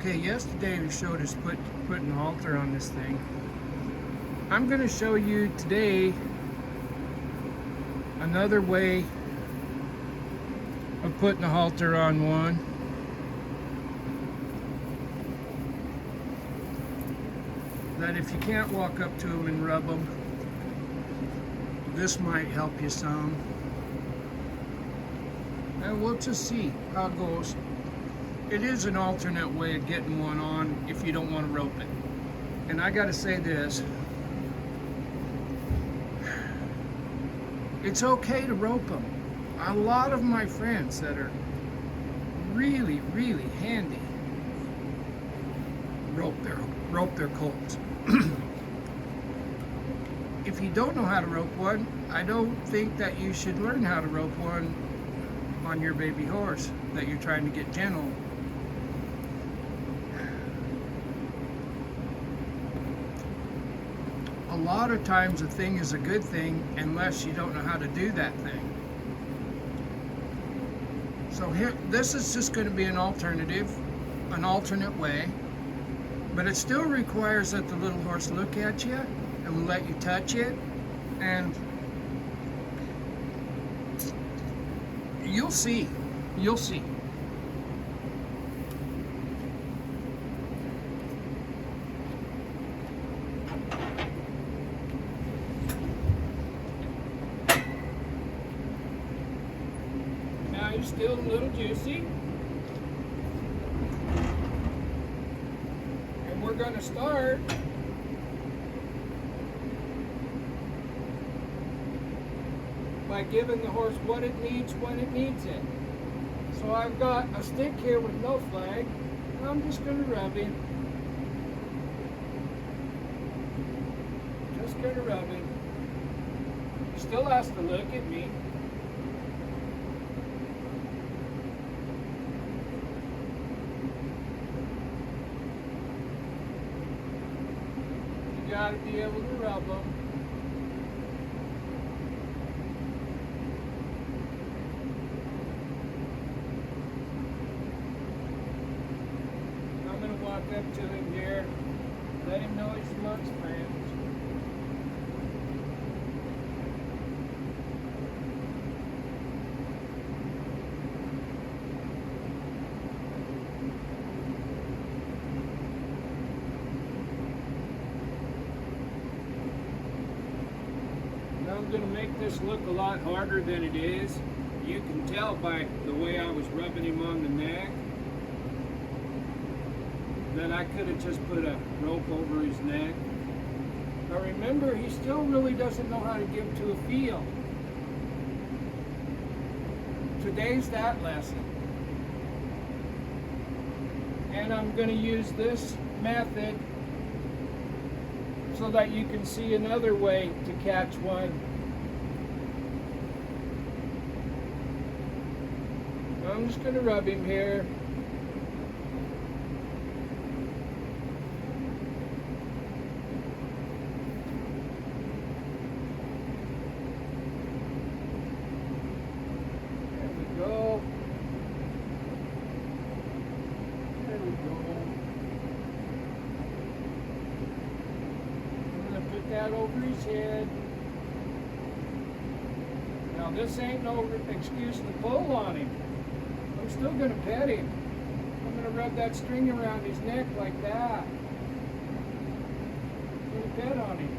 Okay, yesterday we showed us putting a halter on this thing. I'm going to show you today another way of putting a halter on one. That if you can't walk up to them and rub them, this might help you some. And we'll just see how it goes. It is an alternate way of getting one on if you don't want to rope it. And I gotta say this, it's okay to rope them. A lot of my friends that are really, really handy rope their colts. If you don't know how to rope one, I don't think that you should learn how to rope one on your baby horse that you're trying to get gentle. A lot of times a thing is a good thing unless you don't know how to do that thing. So here, this is just going to be an alternative, an alternate way, but it still requires that the little horse look at you and will let you touch it, and you'll see. Now you're still a little juicy. And we're going to start by giving the horse what it needs when it needs it. So I've got a stick here with no flag, and I'm just going to rub him. Just going to rub him. He still has to look at me. You got to be able to rub him. Walk up to him here, let him know he's amongst friends. Now I'm going to make this look a lot harder than it is. You can tell by the way I was rubbing him on the neck that I could have just put a rope over his neck. But remember, he still really doesn't know how to give to a field. Today's that lesson. And I'm going to use this method so that you can see another way to catch one. I'm just going to rub him here. That over his head. Now this ain't no excuse to pull on him. I'm still going to pet him. I'm going to rub that string around his neck like that. I'm going to pet on him.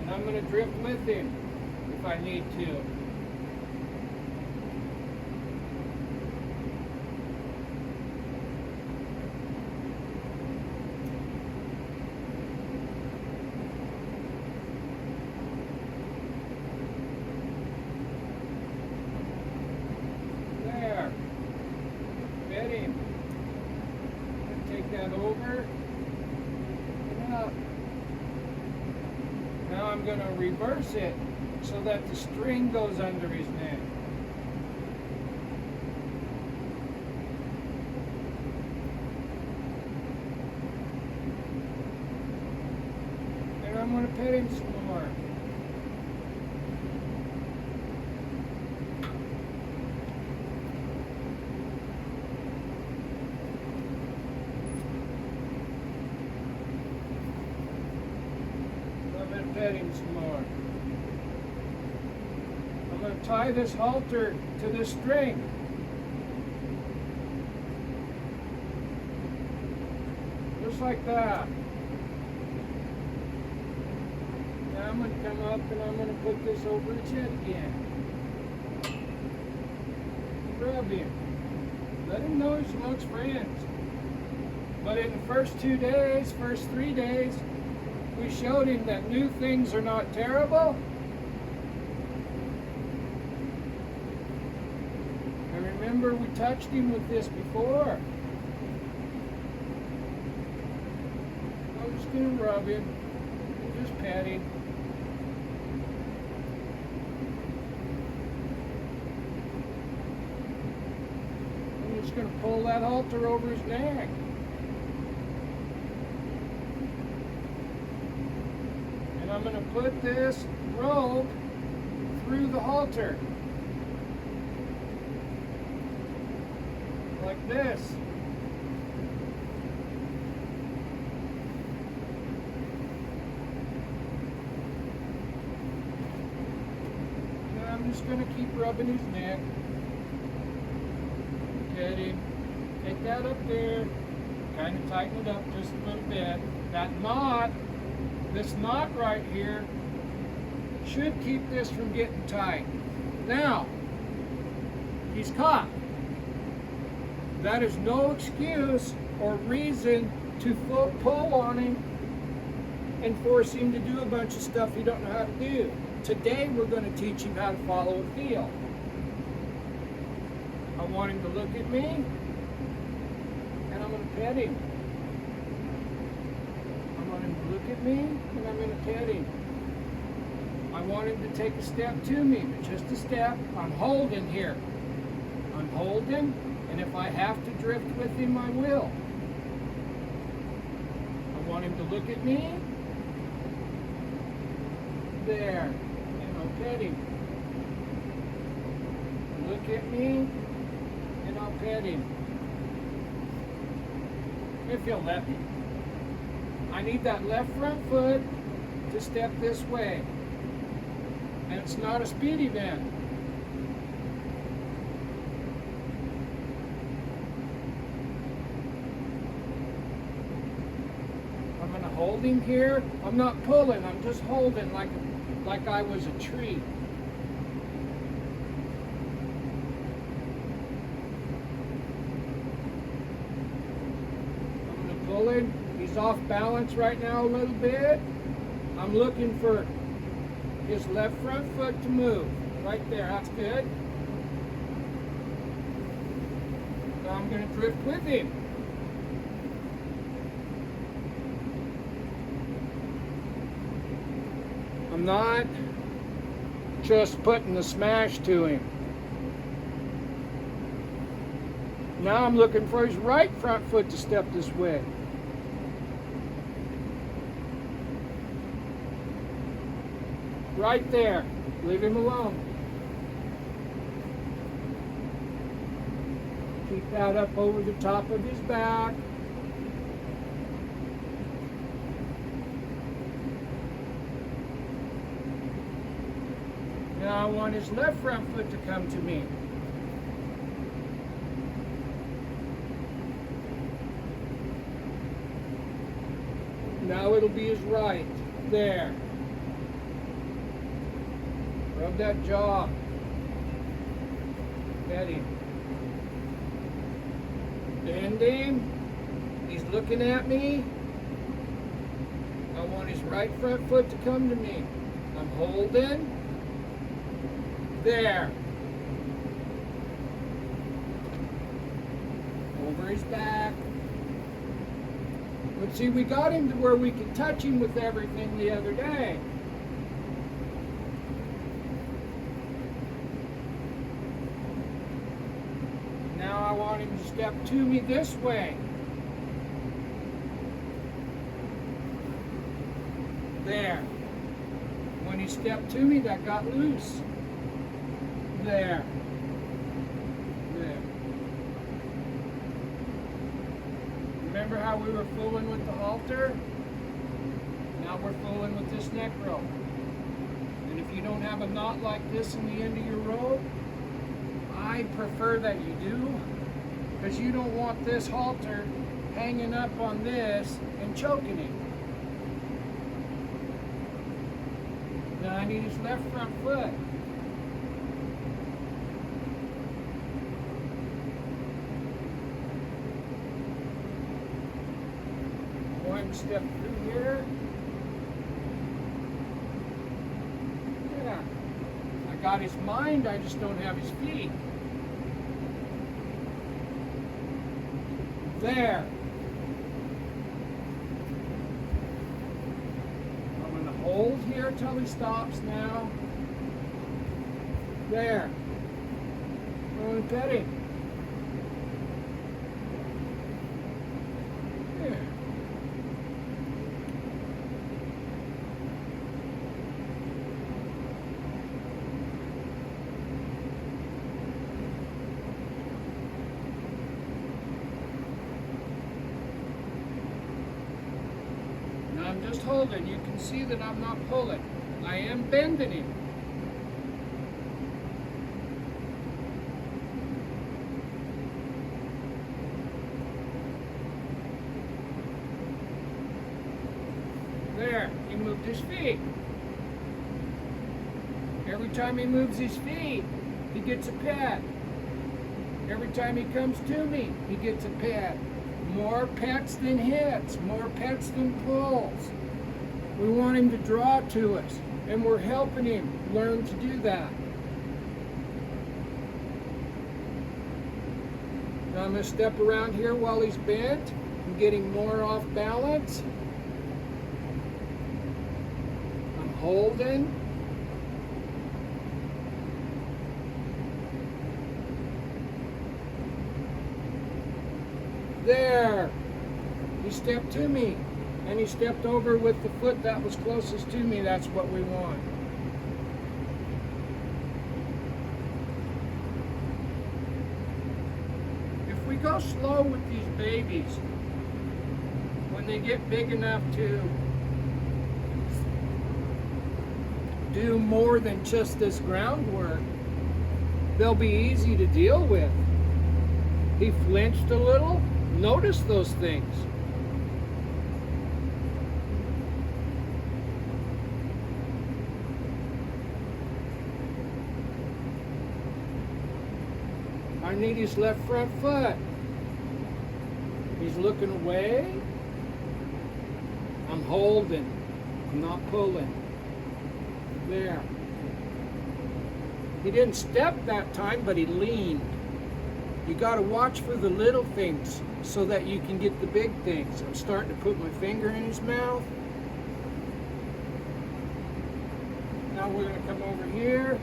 And I'm going to drift with him if I need to. Pet him. Take that over and up. Now I'm going to reverse it so that the string goes under his neck. And I'm going to pet him some more. pet him some more. I'm going to tie this halter to this string. Just like that. Now I'm going to come up and I'm going to put this over his head again. Rub him. Let him know he's amongst friends. But in the first 2 days, first 3 days, we showed him that new things are not terrible. And remember, we touched him with this before. I'm just going to rub him and just pet him. I'm just going to pull that halter over his neck. And I'm going to put this rope through the halter. Like this. And I'm just going to keep rubbing his neck. Get him. Take that up there. Kind of tighten it up just a little bit. That knot, this knot right here, should keep this from getting tight. Now, he's caught. That is no excuse or reason to pull on him and force him to do a bunch of stuff he don't know how to do. Today we're going to teach him how to follow a feel. I want him to look at me, and I'm going to pet him. I want him to look at me, and I'm going to pet him. I want him to take a step to me, but just a step. I'm holding here. I'm holding, and if I have to drift with him, I will. I want him to look at me. There. And I'll pet him. Look at me. And I'll pet him. If he'll let me. I need that left front foot to step this way. And it's not a speed event. I'm going to hold him here. I'm not pulling, I'm just holding like I was a tree. Pulling. He's off balance right now a little bit. I'm looking for his left front foot to move. Right there, that's good. Now I'm going to drift with him. I'm not just putting the smash to him. Now I'm looking for his right front foot to step this way. Right there. Leave him alone. Keep that up over the top of his back. Now I want his left front foot to come to me. Now it'll be his right. There. Rub that jaw. Pet him. Bend him. He's looking at me. I want his right front foot to come to me. I'm holding. There. Over his back. But see, we got him to where we could touch him with everything the other day. Now I want him to step to me this way. There. When he stepped to me, that got loose. There. There. Remember how we were fooling with the halter? Now we're fooling with this neck rope. And if you don't have a knot like this in the end of your rope, I prefer that you do, because you don't want this halter hanging up on this and choking him. Now I need his left front foot. One step through here. Yeah. I got his mind, I just don't have his feet. There. I'm going to hold here till he stops now. There. I'm going to pet him. There. I'm just holding. You can see that I'm not pulling. I am bending him. There, he moved his feet. Every time he moves his feet, he gets a pet. Every time he comes to me, he gets a pet. More pets than hits, more pets than pulls. We want him to draw to us, and we're helping him learn to do that. Now I'm going to step around here while he's bent. I'm getting more off balance. I'm holding. There. He stepped to me, and he stepped over with the foot that was closest to me. That's what we want. If we go slow with these babies, when they get big enough to do more than just this groundwork, they'll be easy to deal with. He flinched a little. Notice those things. I need his left front foot. He's looking away. I'm holding. I'm not pulling. There. He didn't step that time, but he leaned. You got to watch for the little things so that you can get the big things. I'm starting to put my finger in his mouth. Now we're going to come over here.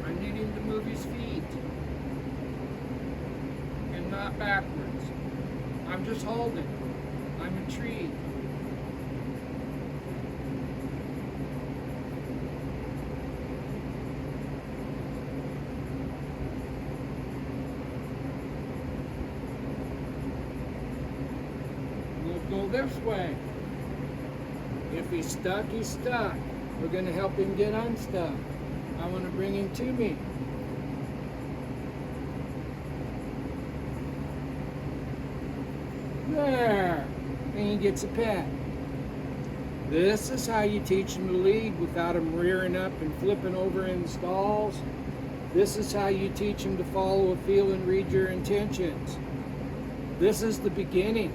I need him to move his feet and not backwards. I'm just holding. I'm intrigued. Go this way. If he's stuck, he's stuck. We're going to help him get unstuck. I want to bring him to me. There. And he gets a pet. This is how you teach him to lead without him rearing up and flipping over in stalls. This is how you teach him to follow a feel and read your intentions. This is the beginning.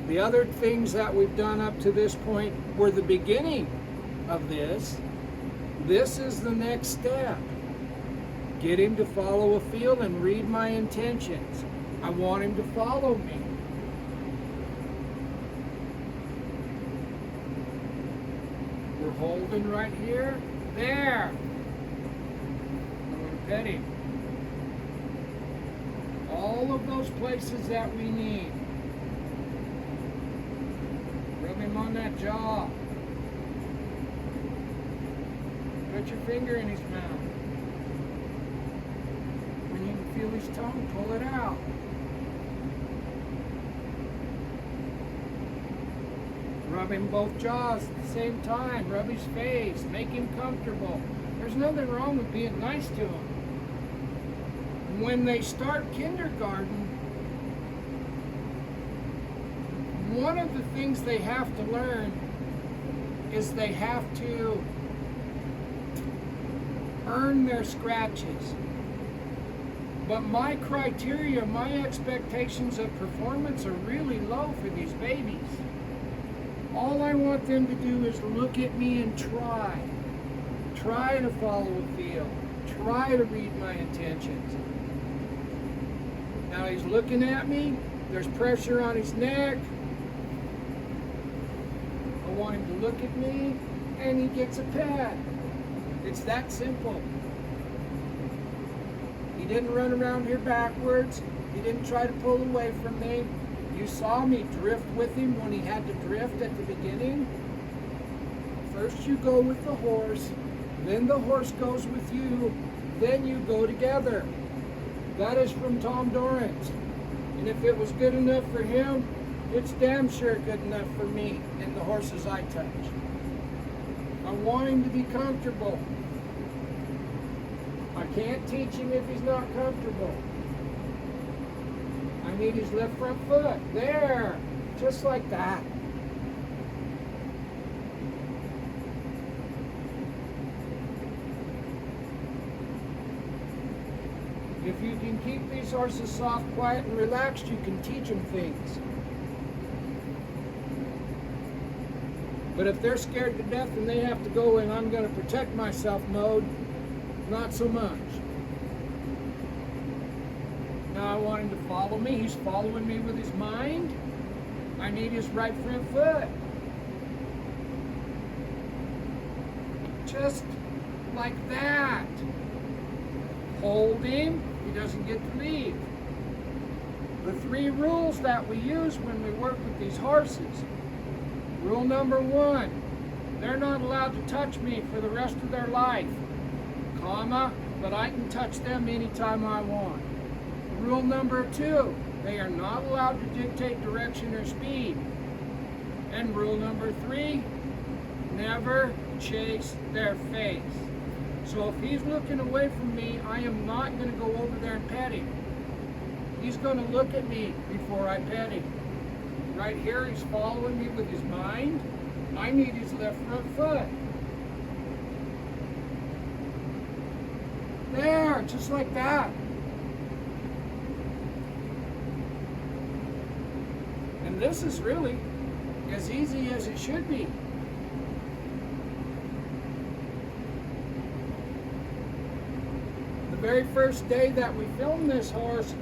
The other things that we've done up to this point were the beginning of this. This is the next step. Get him to follow a feel and read my intentions. I want him to follow me. We're holding right here. There. I'm going to pet him. All of those places that we need. Rub him on that jaw. Put your finger in his mouth. When you can feel his tongue, pull it out. Rub him both jaws at the same time. Rub his face. Make him comfortable. There's nothing wrong with being nice to him. When they start kindergarten, one of the things they have to learn is they have to earn their scratches. But my criteria, my expectations of performance are really low for these babies. All I want them to do is look at me and try. Try to follow a feel. Try to read my intentions. Now he's looking at me. There's pressure on his neck. I want him to look at me, and he gets a pet. It's that simple. He didn't run around here backwards. He didn't try to pull away from me. You saw me drift with him when he had to drift at the beginning. First you go with the horse, then the horse goes with you, then you go together. That is from Tom Dorrance. And if it was good enough for him, it's damn sure good enough for me and the horses I touch. I want him to be comfortable. I can't teach him if he's not comfortable. I need his left front foot. There, just like that. If you can keep these horses soft, quiet, and relaxed, you can teach them things. But if they're scared to death and they have to go in I'm going to protect myself mode, not so much. Now I want him to follow me. He's following me with his mind. I need his right front foot. Just like that. Hold him. He doesn't get to leave. The 3 rules that we use when we work with these horses. Rule number 1, they're not allowed to touch me for the rest of their life, comma, but I can touch them anytime I want. Rule number 2, they are not allowed to dictate direction or speed. And rule number 3, never chase their face. So if he's looking away from me, I am not going to go over there and pet him. He's going to look at me before I pet him. Right here, he's following me with his mind. I need his left front foot. There, just like that. And this is really as easy as it should be. The very first day that we filmed this horse,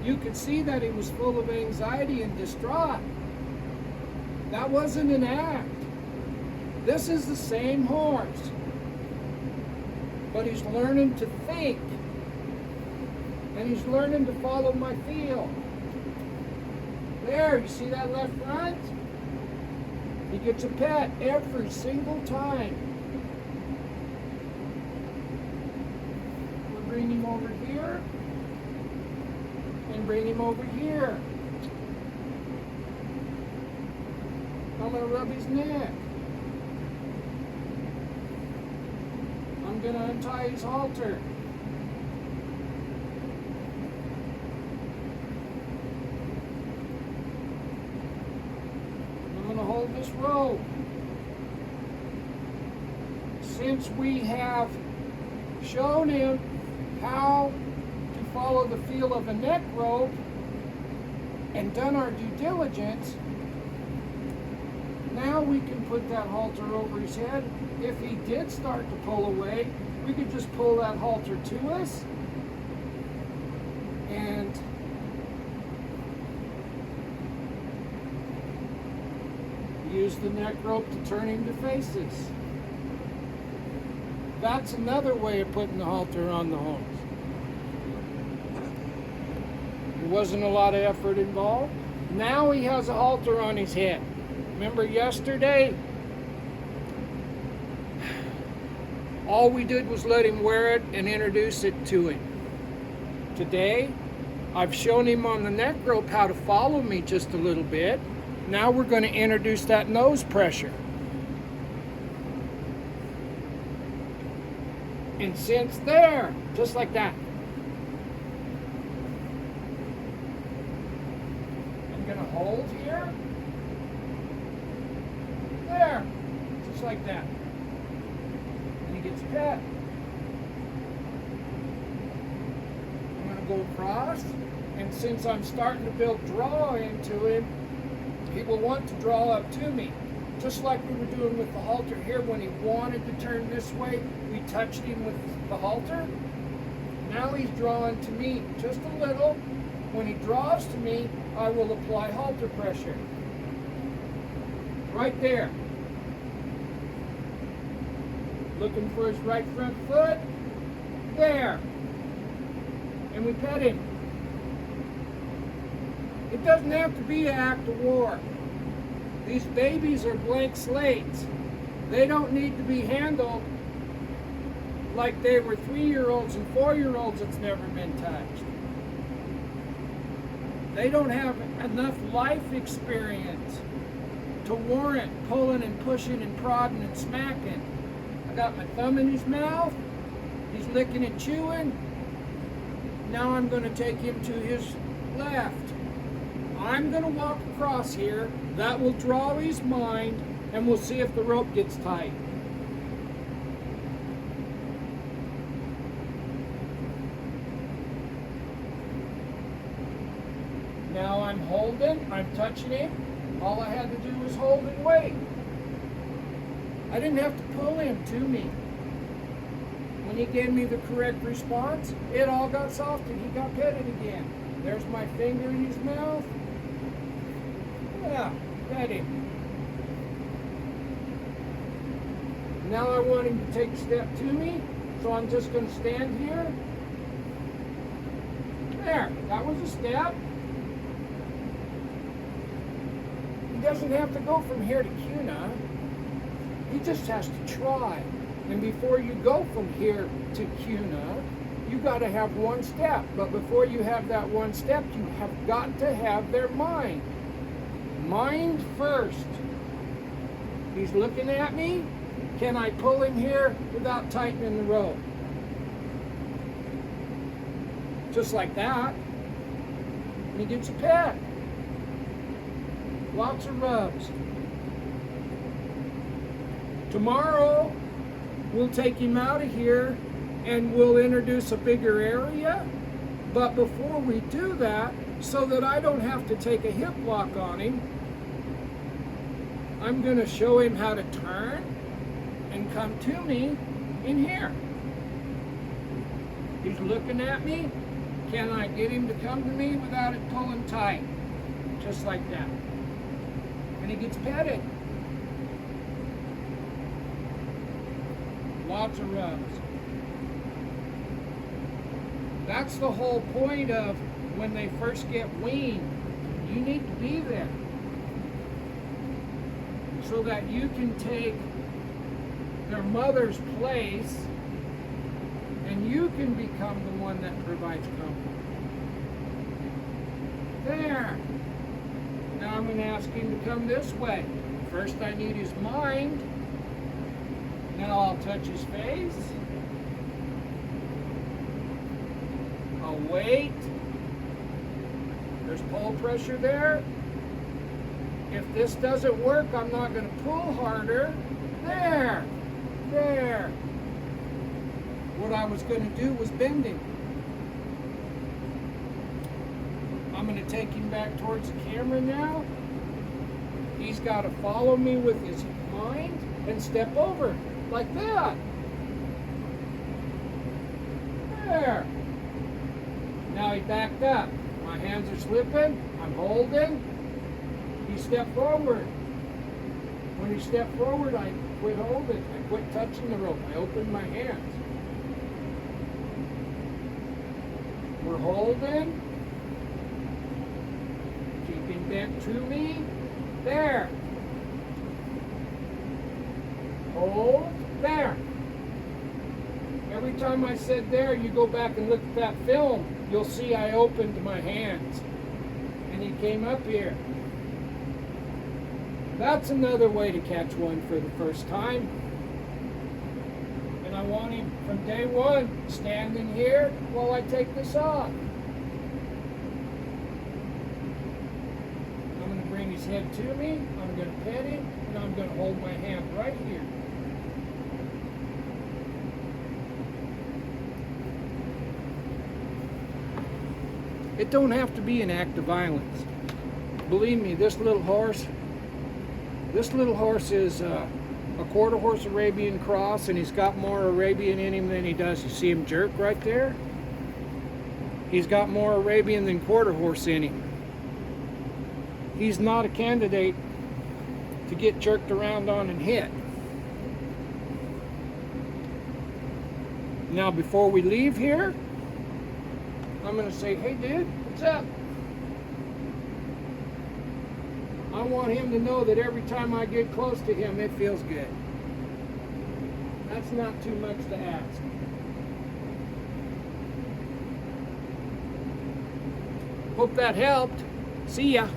you could see that he was full of anxiety and distraught. That wasn't an act. This is the same horse. But he's learning to think. And he's learning to follow my feel. There, you see that left front? He gets a pet every single time. We'll bring him over here. And bring him over here. I'm going to rub his neck. I'm going to untie his halter. I'm going to hold this rope. Since we have shown him how to follow the feel of a neck rope and done our due diligence, now we can put that halter over his head. If he did start to pull away, we could just pull that halter to us and use the neck rope to turn him to face us. That's another way of putting the halter on the horse. There wasn't a lot of effort involved. Now he has a halter on his head. Remember yesterday? All we did was let him wear it and introduce it to him. Today, I've shown him on the neck rope how to follow me just a little bit. Now we're going to introduce that nose pressure. And since there, just like that. I'm going to hold here. There, just like that. And he gets pet. I'm going to go across, and since I'm starting to build draw into him, he will want to draw up to me. Just like we were doing with the halter here, when he wanted to turn this way, we touched him with the halter. Now he's drawing to me just a little. When he draws to me, I will apply halter pressure. Right there. Looking for his right front foot. There. And we pet him. It doesn't have to be an act of war. These babies are blank slates. They don't need to be handled like they were 3-year-olds and 4-year-olds that's never been touched. They don't have enough life experience to warrant pulling and pushing and prodding and smacking. I got my thumb in his mouth. He's licking and chewing. Now I'm going to take him to his left. I'm going to walk across here. That will draw his mind, and we'll see if the rope gets tight. Now I'm holding, I'm touching him. All I had to do was hold and wait. I didn't have to pull him to me. When he gave me the correct response, it all got soft and he got petted again. There's my finger in his mouth. Yeah, pet him. Now I want him to take a step to me, so I'm just going to stand here. There, that was a step. He doesn't have to go from here to Cuna. He just has to try. And before you go from here to Cuna, you got to have one step. But before you have that one step, you have got to have their mind. Mind first. He's looking at me. Can I pull him here without tightening the rope? Just like that. And he gets a pet. Lots of rubs. Tomorrow, we'll take him out of here and we'll introduce a bigger area. But before we do that, so that I don't have to take a hip lock on him, I'm going to show him how to turn and come to me in here. He's looking at me. Can I get him to come to me without it pulling tight? Just like that. And he gets petted. Lots of rubs. That's the whole point of when they first get weaned. You need to be there so that you can take their mother's place and you can become the one that provides comfort. There. Now I'm going to ask him to come this way. First I need his mind. Now I'll touch his face. I'll wait. There's pull pressure there. If this doesn't work, I'm not going to pull harder. There. There. What I was going to do was bend him. I'm going to take him back towards the camera now. He's got to follow me with his mind and step over like that. There. Now he backed up. My hands are slipping. I'm holding. He stepped forward. When he stepped forward, I quit holding. I quit touching the rope. I opened my hands. We're holding. Keeping bent to me. There. Hold. There. Every time I said there, you go back and look at that film, you'll see I opened my hands. And he came up here. That's another way to catch one for the first time. And I want him from day one standing here while I take this off. I'm going to bring his head to me, I'm going to pet him, and I'm going to hold my hand right here. It don't have to be an act of violence. Believe me, this little horse is a quarter horse Arabian cross, and he's got more Arabian in him than he does. You see him jerk right there? He's got more Arabian than quarter horse in him. He's not a candidate to get jerked around on and hit. Now, before we leave here, I'm going to say, hey dude, what's up? I want him to know that every time I get close to him, it feels good. That's not too much to ask. Hope that helped. See ya.